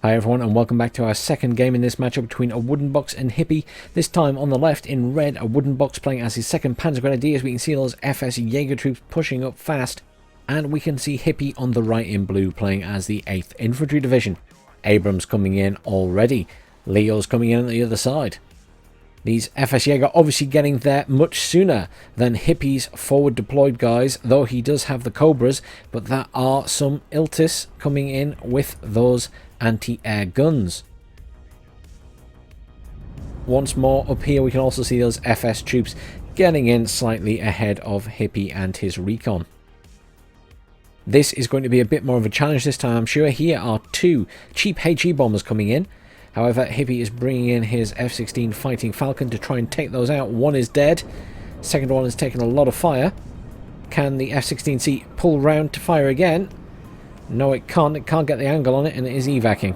Hi everyone and welcome back to our second game in this matchup between Awoodenbox and Hippie. This time on the left in red, Awoodenbox playing as his second Panzer Grenadiers. We can see those FS Jaeger troops pushing up fast. And we can see Hippie on the right in blue playing as the 8th Infantry Division. Abrams coming in already. Leo's coming in on the other side. These FS Jaeger obviously getting there much sooner than Hippie's forward deployed guys, though he does have the Cobras, but there are some Iltis coming in with those anti-air guns. Once more up here we can also see those FS troops getting in slightly ahead of Hippie and his recon. This is going to be a bit more of a challenge this time, I'm sure. Here are two cheap HE bombers coming in. However, Hippie is bringing in his F-16 Fighting Falcon to try and take those out. One is dead. Second one has taken a lot of fire. Can the F-16C pull round to fire again? No, it can't. It can't get the angle on it, and it is evacing.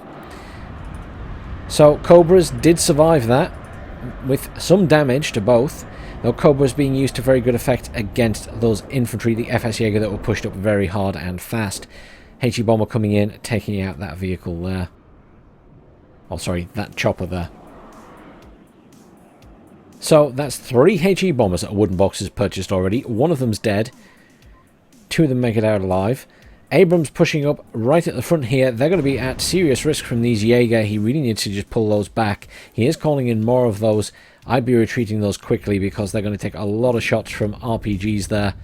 So, Cobras did survive that, with some damage to both. Though Cobras being used to very good effect against those infantry, the FS Jaeger, that were pushed up very hard and fast. HE bomber coming in, taking out that vehicle there. Oh, sorry, that chopper there. So, that's 3 HE bombers that Awoodenbox has purchased already. One of them's dead. 2 of them make it out alive. Abrams pushing up right at the front here. They're going to be at serious risk from these Jaeger. He really needs to just pull those back. He is calling in more of those. I'd be retreating those quickly because they're going to take a lot of shots from RPGs there.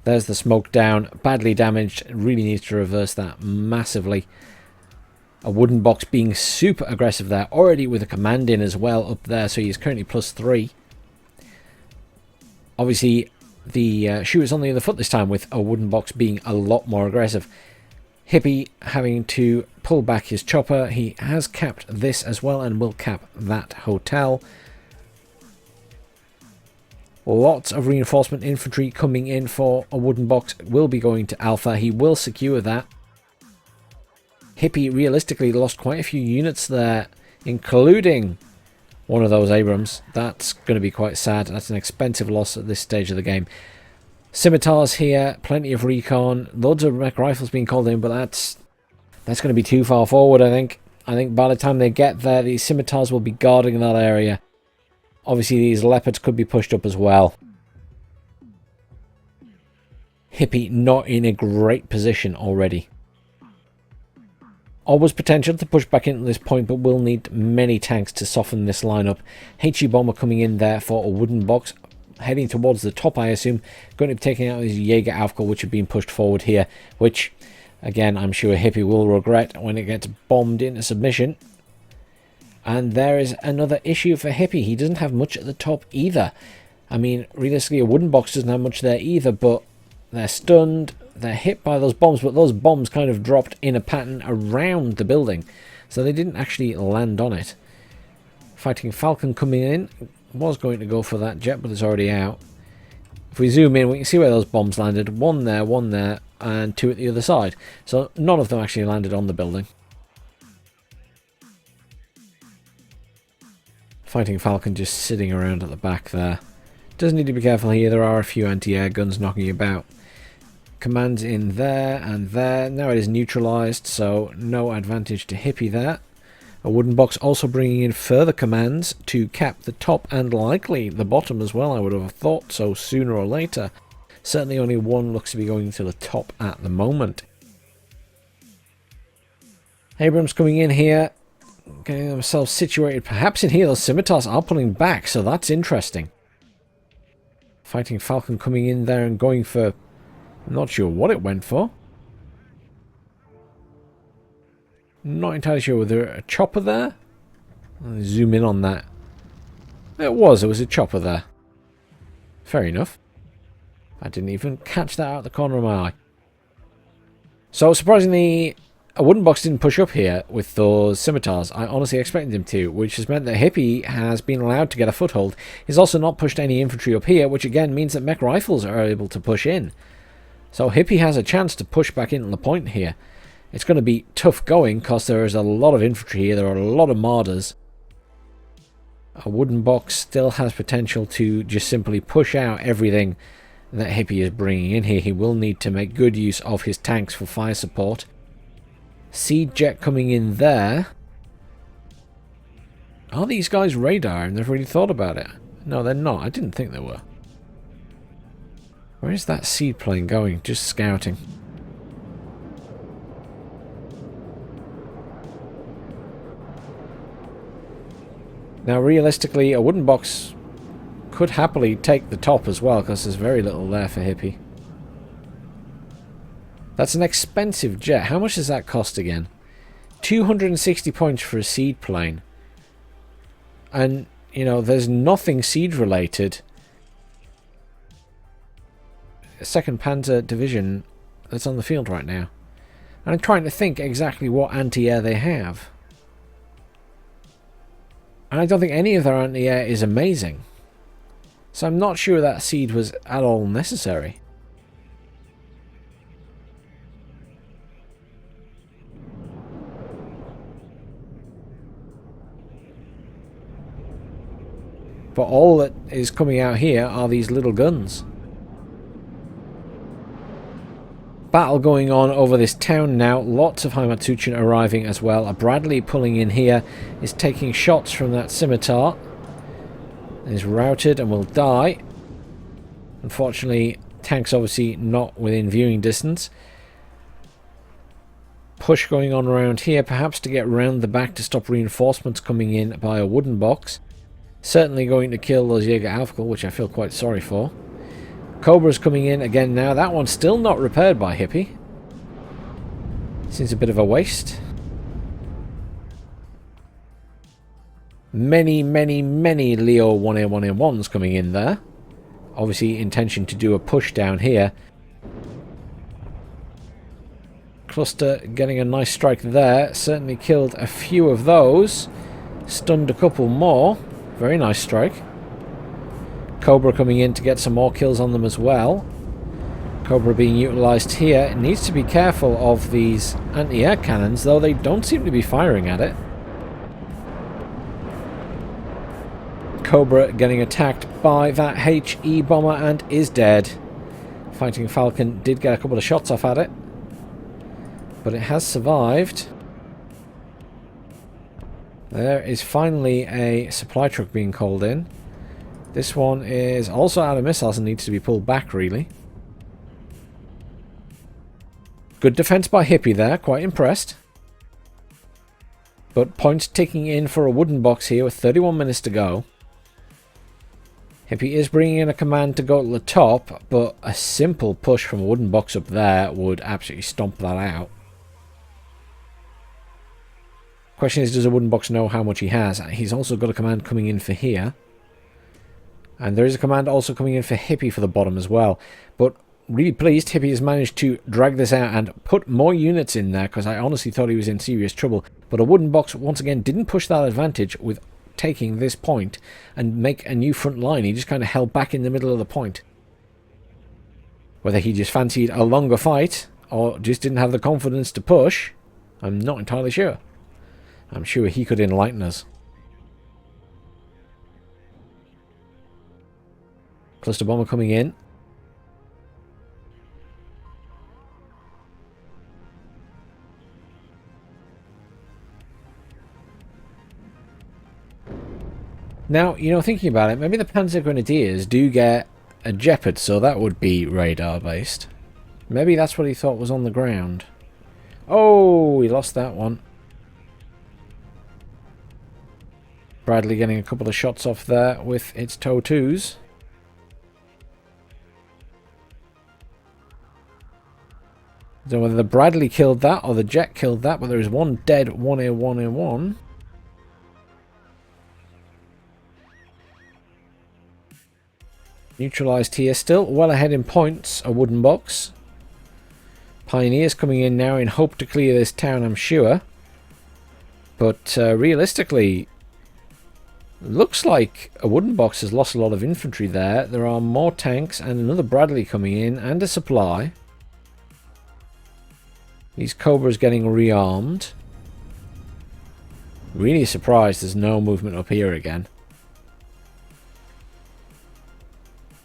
There's the smoke down. Badly damaged. Really needs to reverse that massively. Awoodenbox being super aggressive there. Already with a command in as well up there. So he's currently +3. Obviously, the shoe is on the other foot this time, with Awoodenbox being a lot more aggressive. Hippie having to pull back his chopper. He has capped this as well and will cap that hotel. Lots of reinforcement infantry coming in for Awoodenbox. Will be going to Alpha. He will secure that. Hippie realistically lost quite a few units there, including one of those Abrams. That's going to be quite sad. That's an expensive loss at this stage of the game. Scimitars here, plenty of recon, loads of mech rifles being called in, but that's going to be too far forward, I think. I think by the time they get there, these Scimitars will be guarding that area. Obviously, these Leopards could be pushed up as well. Hippie not in a great position already. Always potential to push back into this point, but will need many tanks to soften this lineup. HE bomber coming in there for Awoodenbox, heading towards the top, I assume. Going to be taking out these Jaeger Aufkel, which are being pushed forward here, which, again, I'm sure Hippie will regret when it gets bombed into submission. And there is another issue for Hippie. He doesn't have much at the top either. I mean, realistically, Awoodenbox doesn't have much there either, but they're stunned. They're hit by those bombs, but those bombs kind of dropped in a pattern around the building, so they didn't actually land on it. Fighting Falcon coming in. Was going to go for that jet, but it's already out. If we zoom in, we can see where those bombs landed. One there, and 2 at the other side. So none of them actually landed on the building. Fighting Falcon just sitting around at the back there. Does need to be careful here. There are a few anti-air guns knocking about. Commands in there and there. Now it is neutralized, so no advantage to Hippie there. Awoodenbox also bringing in further commands to cap the top and likely the bottom as well. I would have thought so sooner or later. Certainly only one looks to be going to the top at the moment. Abrams coming in here, getting themselves situated. Perhaps in here those Scimitars are pulling back, so that's interesting. Fighting Falcon coming in there and going for... I'm not sure what it went for. Not entirely sure. Was there a chopper there? I'll zoom in on that. There was a chopper there. Fair enough. I didn't even catch that out of the corner of my eye. So surprisingly, Awoodenbox didn't push up here with those Scimitars. I honestly expected him to, which has meant that Hippie has been allowed to get a foothold. He's also not pushed any infantry up here, which again means that mech rifles are able to push in. So Hippie has a chance to push back into the point here. It's going to be tough going because there is a lot of infantry here. There are a lot of Marders. Awoodenbox still has potential to just simply push out everything that Hippie is bringing in here. He will need to make good use of his tanks for fire support. Seed jet coming in there. Are these guys radar? And they've really thought about it. No, they're not. I didn't think they were. Where is that seaplane going? Just scouting. Now, realistically, Awoodenbox could happily take the top as well, because there's very little there for Hippie. That's an expensive jet. How much does that cost again? 260 points for a seed plane. And, you know, there's nothing seed related. A 2nd Panzer Division that's on the field right now. And I'm trying to think exactly what anti-air they have. And I don't think any of their anti-air is amazing. So I'm not sure that seed was at all necessary. But all that is coming out here are these little guns. Battle going on over this town now. Lots of Heimatsuchen arriving as well. A Bradley pulling in here is taking shots from that scimitar. Is routed and will die. Unfortunately, tanks obviously not within viewing distance. Push going on around here, perhaps to get round the back to stop reinforcements coming in by Awoodenbox. Certainly going to kill those Jäger Aufkel, which I feel quite sorry for. Cobra's coming in again now. That one's still not repaired by Hippie. Seems a bit of a waste. Many Leo 1A1A1s coming in there. Obviously intention to do a push down here. Cluster getting a nice strike there. Certainly killed a few of those. Stunned a couple more. Very nice strike. Cobra coming in to get some more kills on them as well. Cobra being utilised here. It needs to be careful of these anti-air cannons, though they don't seem to be firing at it. Cobra getting attacked by that HE bomber and is dead. Fighting Falcon did get a couple of shots off at it, but it has survived. There is finally a supply truck being called in. This one is also out of missiles and needs to be pulled back, really. Good defense by Hippie there, quite impressed. But points ticking in for Awoodenbox here with 31 minutes to go. Hippie is bringing in a command to go to the top, but a simple push from Awoodenbox up there would absolutely stomp that out. Question is, does Awoodenbox know how much he has? He's also got a command coming in for here. And there is a command also coming in for Hippie for the bottom as well. But really pleased Hippie has managed to drag this out and put more units in there, because I honestly thought he was in serious trouble. But Awoodenbox once again didn't push that advantage with taking this point and make a new front line. He just kind of held back in the middle of the point. Whether he just fancied a longer fight or just didn't have the confidence to push, I'm not entirely sure. I'm sure he could enlighten us. Cluster bomber coming in. Now, you know, thinking about it, maybe the Panzer Grenadiers do get a Jeopard, so that would be radar based. Maybe that's what he thought was on the ground. Oh, he lost that one. Bradley getting a couple of shots off there with its TOW2s. I don't know whether the Bradley killed that or the jet killed that, but there is one dead 1A1A1. Neutralised here, still well ahead in points, Awoodenbox. Pioneers coming in now in hope to clear this town, I'm sure. But realistically, looks like Awoodenbox has lost a lot of infantry there. There are more tanks and another Bradley coming in and a supply. These Cobras getting rearmed. Really surprised there's no movement up here again.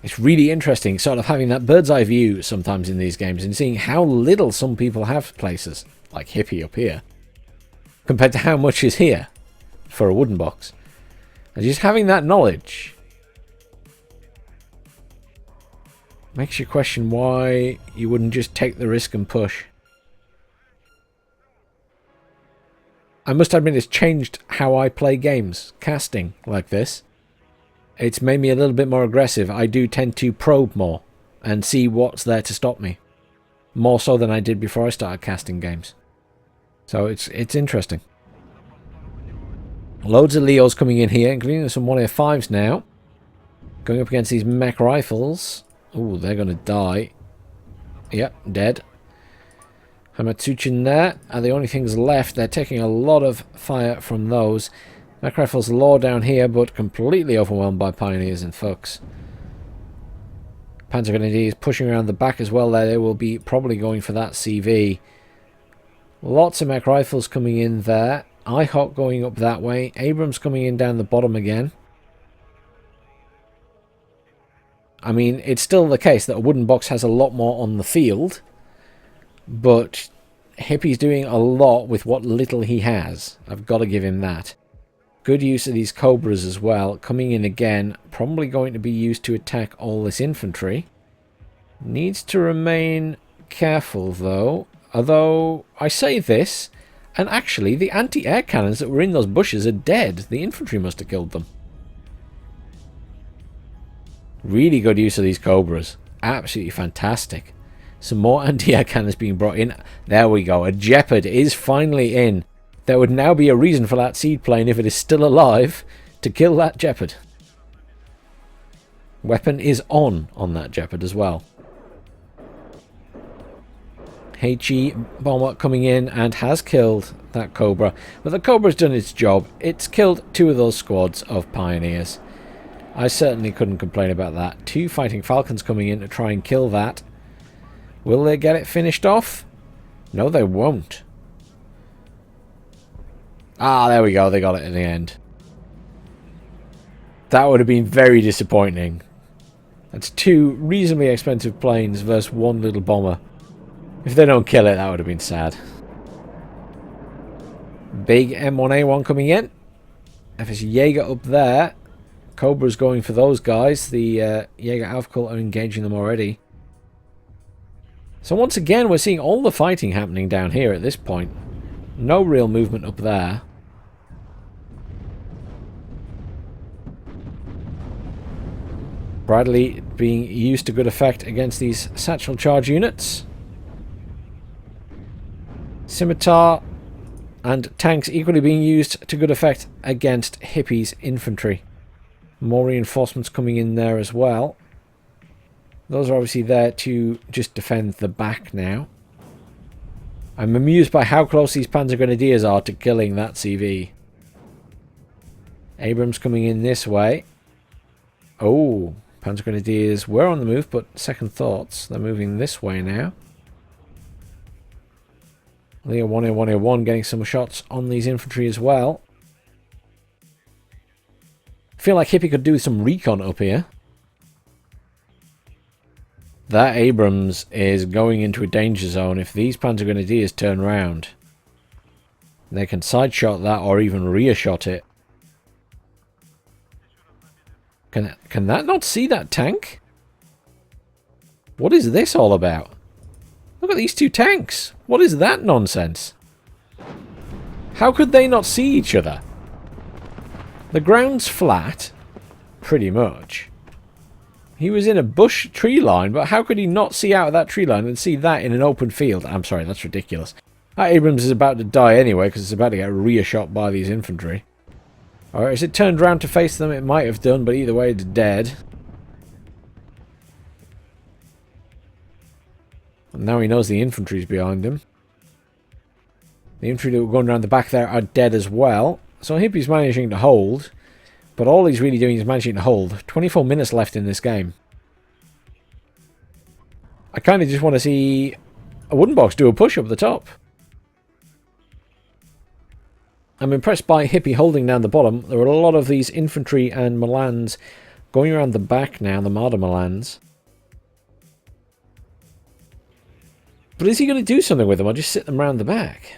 It's really interesting sort of having that bird's eye view sometimes in these games and seeing how little some people have places, like Hippie up here, compared to how much is here for Awoodenbox. And just having that knowledge makes you question why you wouldn't just take the risk and push. I must admit it's changed how I play games, casting like this. It's made me a little bit more aggressive. I do tend to probe more and see what's there to stop me. More so than I did before I started casting games. So it's interesting. Loads of Leos coming in here, including some 1A5s now. Going up against these mech rifles. Ooh, they're going to die. Yep, dead. Hamatsuchin there are the only things left. They're taking a lot of fire from those. Mech rifles low down here, but completely overwhelmed by pioneers and fucks. Panzer Grenadiers pushing around the back as well there. They will be probably going for that CV. Lots of mech rifles coming in there. IHOC going up that way. Abrams coming in down the bottom again. I mean, it's still the case that Awoodenbox has a lot more on the field, but Hippie's doing a lot with what little he has. I've got to give him that. Good use of these Cobras as well. Coming in again. Probably going to be used to attack all this infantry. Needs to remain careful though. Although, I say this, and actually the anti-air cannons that were in those bushes are dead. The infantry must have killed them. Really good use of these Cobras. Absolutely fantastic. Some more anti-air cannons being brought in. There we go. A Jeopard is finally in. There would now be a reason for that seedplane, if it is still alive, to kill that Jeopard. Weapon is on that Jeopard as well. HE bomber coming in and has killed that Cobra. But the Cobra's done its job. It's killed 2 of those squads of pioneers. I certainly couldn't complain about that. 2 fighting Falcons coming in to try and kill that. Will they get it finished off? No, they won't. Ah, there we go. They got it in the end. That would have been very disappointing. That's 2 reasonably expensive planes versus 1 little bomber. If they don't kill it, that would have been sad. Big M1A1 coming in. FS Jaeger up there. Cobra's going for those guys. The Jaeger Aufkult are engaging them already. So once again, we're seeing all the fighting happening down here at this point. No real movement up there. Bradley being used to good effect against these satchel charge units. Scimitar and tanks equally being used to good effect against Hippie's infantry. More reinforcements coming in there as well. Those are obviously there to just defend the back now. I'm amused by how close these Panzer Grenadiers are to killing that CV. Abrams coming in this way. Oh, Panzer Grenadiers were on the move, but second thoughts. They're moving this way now. Leo 1A1A1 getting some shots on these infantry as well. I feel like Hippie could do some recon up here. That Abrams is going into a danger zone. If these Panzer Grenadiers turn round, they can side shot that or even rear shot it. Can that not see that tank? What is this all about? Look at these 2 tanks. What is that nonsense? How could they not see each other? The ground's flat, pretty much. He was in a bush tree line, but how could he not see out of that tree line and see that in an open field? I'm sorry, that's ridiculous. That Abrams is about to die anyway, because it's about to get rear shot by these infantry. Alright, as it turned round to face them, it might have done, but either way, it's dead. And now he knows the infantry's behind him. The infantry that were going around the back there are dead as well. So Hippie's managing to hold. But all he's really doing is managing to hold. 24 minutes left in this game. I kind of just want to see Awoodenbox do a push up the top. I'm impressed by Hippie holding down the bottom. There are a lot of these infantry and Milans Going around the back now, the Marder lands. But is he going to do something with them or just sit them around the back?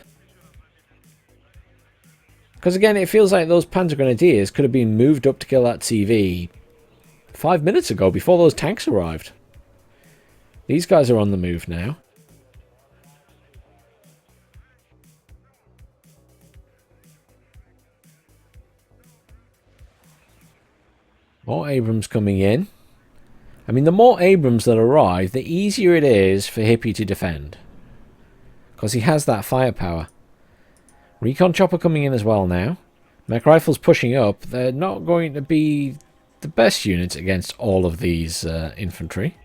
Because again, it feels like those Panzer Grenadiers could have been moved up to kill that TV 5 minutes ago before those tanks arrived. These guys are on the move now. More Abrams coming in. I mean, the more Abrams that arrive, the easier it is for Hippie to defend. Because he has that firepower. Recon chopper coming in as well now. Mech rifles pushing up. They're not going to be the best units against all of these infantry.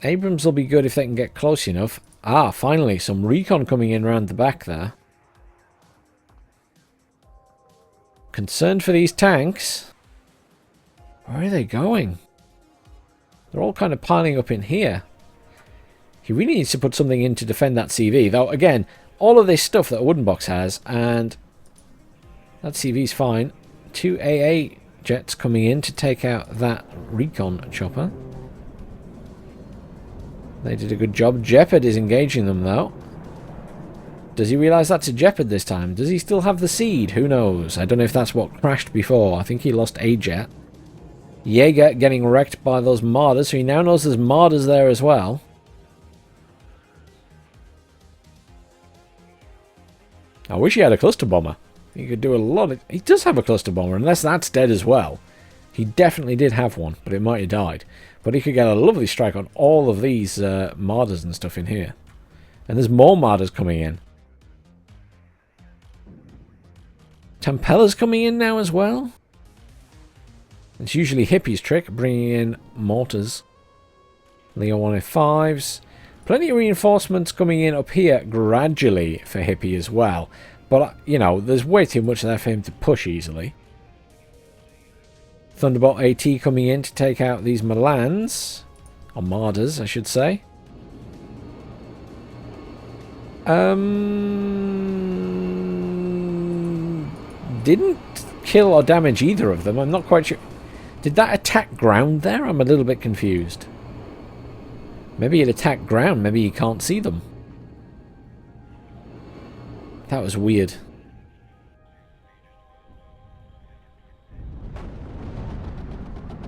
Abrams will be good if they can get close enough. Ah, finally, some recon coming in around the back there. Concerned for these tanks. Where are they going? They're all kind of piling up in here. He really needs to put something in to defend that CV. Though, again, all of this stuff that Awoodenbox has, and that CV's fine. 2 AA jets coming in to take out that recon chopper. They did a good job. Jeopard is engaging them, though. Does he realise that's a Jeopard this time? Does he still have the seed? Who knows? I don't know if that's what crashed before. I think he lost a jet. Jaeger getting wrecked by those Marders, so he now knows there's Marders there as well. I wish he had a cluster bomber. He could do a lot of... He does have a cluster bomber, unless that's dead as well. He definitely did have one, but it might have died. But he could get a lovely strike on all of these Marders and stuff in here. And there's more Marders coming in. Tampela's coming in now as well. It's usually Hippie's trick, bringing in mortars. Leo 105s. Plenty of reinforcements coming in up here gradually for Hippie as well. But, you know, there's way too much there for him to push easily. Thunderbolt AT coming in to take out these Milans. Or Marders, I should say. Didn't kill or damage either of them. I'm not quite sure. Did that attack ground there? I'm a little bit confused. Maybe it attacked ground. Maybe you can't see them. That was weird.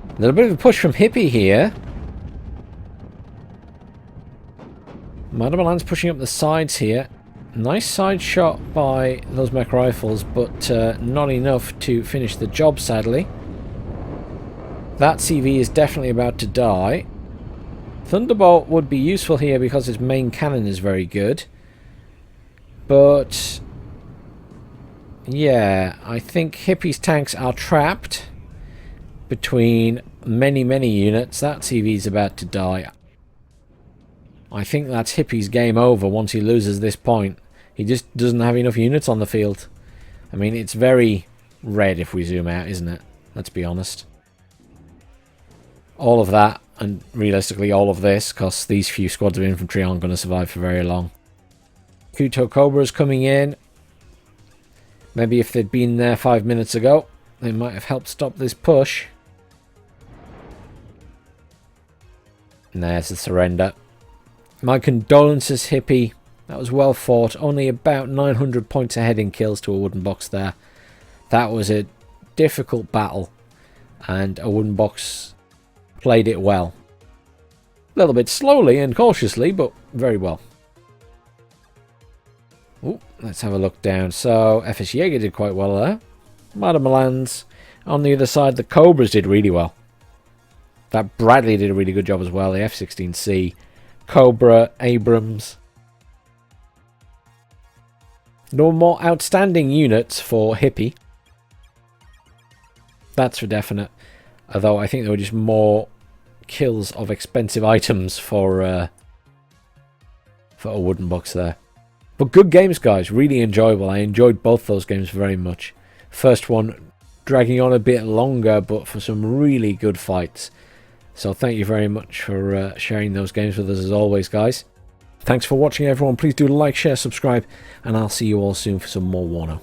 A little bit of a push from Hippie here. Madame pushing up the sides here. Nice side shot by those mech rifles, but not enough to finish the job, sadly. That CV is definitely about to die. Thunderbolt would be useful here because its main cannon is very good. But yeah, I think Hippie's tanks are trapped between many units. That CV is about to die. I think that's Hippie's game over once he loses this point. He just doesn't have enough units on the field. I mean, it's very red if we zoom out, isn't it? Let's be honest. All of that, and realistically all of this, because these few squads of infantry aren't going to survive for very long. Kuto Cobras coming in. Maybe if they'd been there 5 minutes ago, they might have helped stop this push. And there's the surrender. My condolences, Hippie. That was well fought. Only about 900 points ahead in kills to Awoodenbox there. That was a difficult battle. And Awoodenbox played it well. A little bit slowly and cautiously, but very well. Ooh, let's have a look down. So, FS Jaeger did quite well there. Madame Milans. On the other side, the Cobras did really well. That Bradley did a really good job as well. The F-16C. Cobra, Abrams. No more outstanding units for Hippie. That's for definite. Although I think there were just more kills of expensive items for Awoodenbox there. But good games, guys. Really enjoyable. I enjoyed both those games very much. First one dragging on a bit longer, but for some really good fights. So thank you very much for sharing those games with us as always, guys. Thanks for watching, everyone. Please do like, share, subscribe, and I'll see you all soon for some more WARNO.